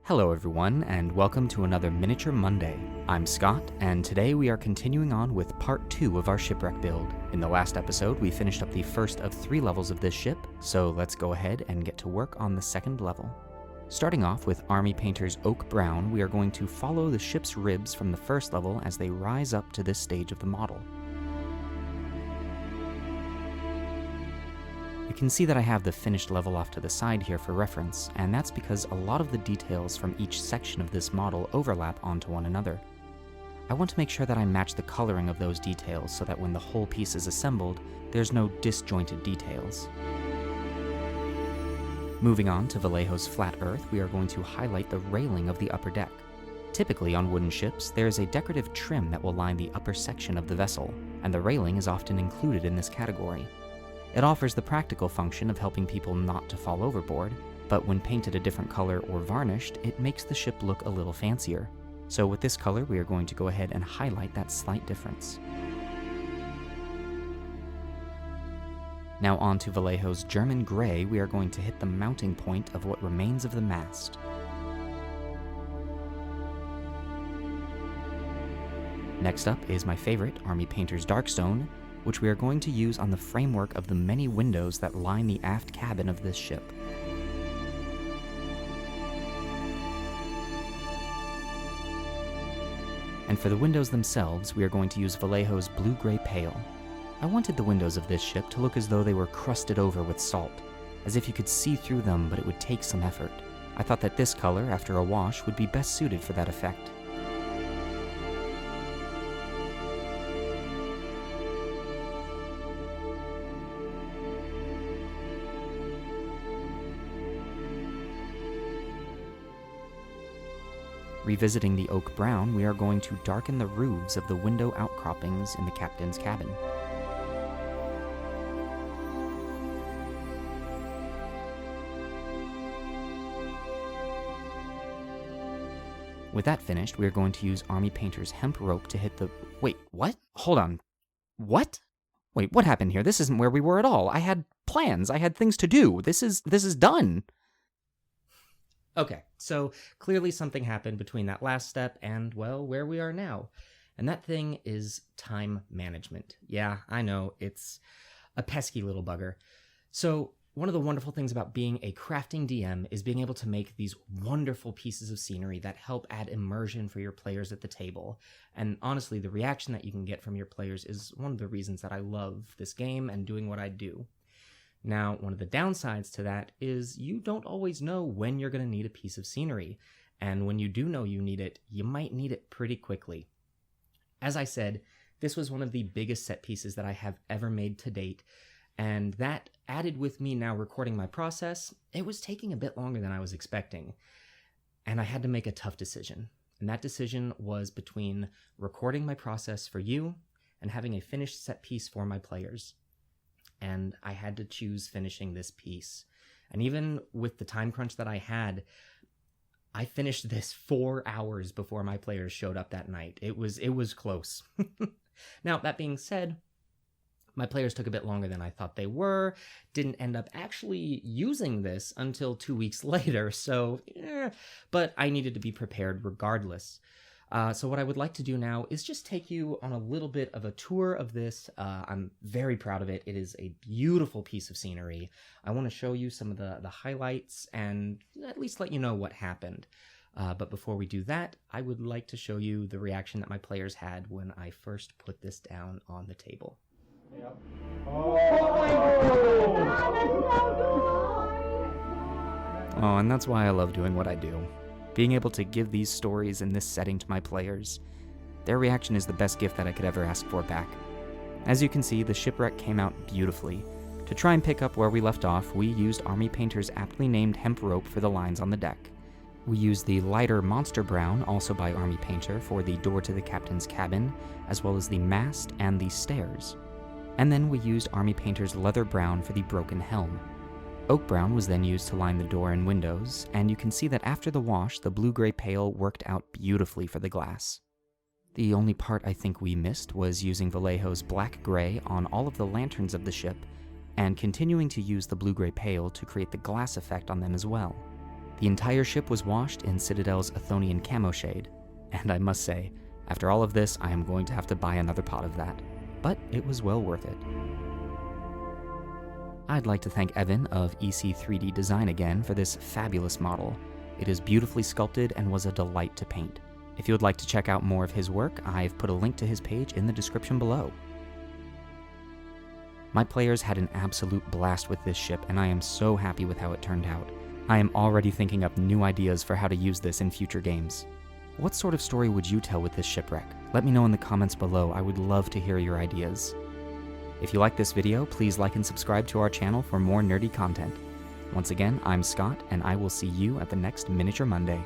Hello everyone, and welcome to another Miniature Monday. I'm Scott, and today we are continuing on with part 2 of our Shipwreck build. In the last episode, we finished up the first of 3 levels of this ship, so let's go ahead and get to work on the second level. Starting off with Army Painter's Oak Brown, we are going to follow the ship's ribs from the first level as they rise up to this stage of the model. You can see that I have the finished level off to the side here for reference, and that's because a lot of the details from each section of this model overlap onto one another. I want to make sure that I match the coloring of those details so that when the whole piece is assembled, there's no disjointed details. Moving on to Vallejo's flat earth, we are going to highlight the railing of the upper deck. Typically on wooden ships, there is a decorative trim that will line the upper section of the vessel, and the railing is often included in this category. It offers the practical function of helping people not to fall overboard, but when painted a different color or varnished, it makes the ship look a little fancier. So with this color, we are going to go ahead and highlight that slight difference. Now on to Vallejo's German Gray, we are going to hit the mounting point of what remains of the mast. Next up is my favorite, Army Painter's Darkstone, which we are going to use on the framework of the many windows that line the aft cabin of this ship. And for the windows themselves, we are going to use Vallejo's Blue-Gray Pale. I wanted the windows of this ship to look as though they were crusted over with salt, as if you could see through them, but it would take some effort. I thought that this color, after a wash, would be best suited for that effect. Revisiting the Oak Brown, we are going to darken the roofs of the window outcroppings in the captain's cabin. With that finished, we are going to use Army Painter's hemp rope to hit the... Wait, what? Hold on. What? Wait, what happened here? This isn't where we were at all. I had plans. I had things to do. This is done. Okay, so clearly something happened between that last step and, well, where we are now. And that thing is time management. Yeah, I know, it's a pesky little bugger. So one of the wonderful things about being a crafting DM is being able to make these wonderful pieces of scenery that help add immersion for your players at the table. And honestly, the reaction that you can get from your players is one of the reasons that I love this game and doing what I do. Now, one of the downsides to that is you don't always know when you're going to need a piece of scenery, and when you do know you need it, you might need it pretty quickly. As I said, this was one of the biggest set pieces that I have ever made to date, and that added with me now recording my process, it was taking a bit longer than I was expecting, and I had to make a tough decision. And that decision was between recording my process for you and having a finished set piece for my players. And I had to choose finishing this piece. And even with the time crunch that I had, I finished this 4 hours before my players showed up that night. It was close. Now, that being said, my players took a bit longer than I thought they were, didn't end up actually using this until 2 weeks later, so, but I needed to be prepared regardless. So what I would like to do now is just take you on a little bit of a tour of this. I'm very proud of it. It is a beautiful piece of scenery. I want to show you some of the highlights and at least let you know what happened. But before we do that, I would like to show you the reaction that my players had when I first put this down on the table. Yep. Oh, and that's why I love doing what I do. Being able to give these stories in this setting to my players. Their reaction is the best gift that I could ever ask for back. As you can see, the Shipwreck came out beautifully. To try and pick up where we left off, we used Army Painter's aptly named hemp rope for the lines on the deck. We used the lighter Monster Brown, also by Army Painter, for the door to the captain's cabin, as well as the mast and the stairs. And then we used Army Painter's Leather Brown for the broken helm. Oak Brown was then used to line the door and windows, and you can see that after the wash, the Blue-Gray Pale worked out beautifully for the glass. The only part I think we missed was using Vallejo's Black-Gray on all of the lanterns of the ship, and continuing to use the Blue-Gray Pale to create the glass effect on them as well. The entire ship was washed in Citadel's Athonian camo shade, and I must say, after all of this, I am going to have to buy another pot of that. But it was well worth it. I'd like to thank Evan of EC3D Design again for this fabulous model. It is beautifully sculpted and was a delight to paint. If you would like to check out more of his work, I've put a link to his page in the description below. My players had an absolute blast with this ship, and I am so happy with how it turned out. I am already thinking up new ideas for how to use this in future games. What sort of story would you tell with this shipwreck? Let me know in the comments below. I would love to hear your ideas. If you like this video, please like and subscribe to our channel for more nerdy content. Once again, I'm Scott, and I will see you at the next Miniature Monday.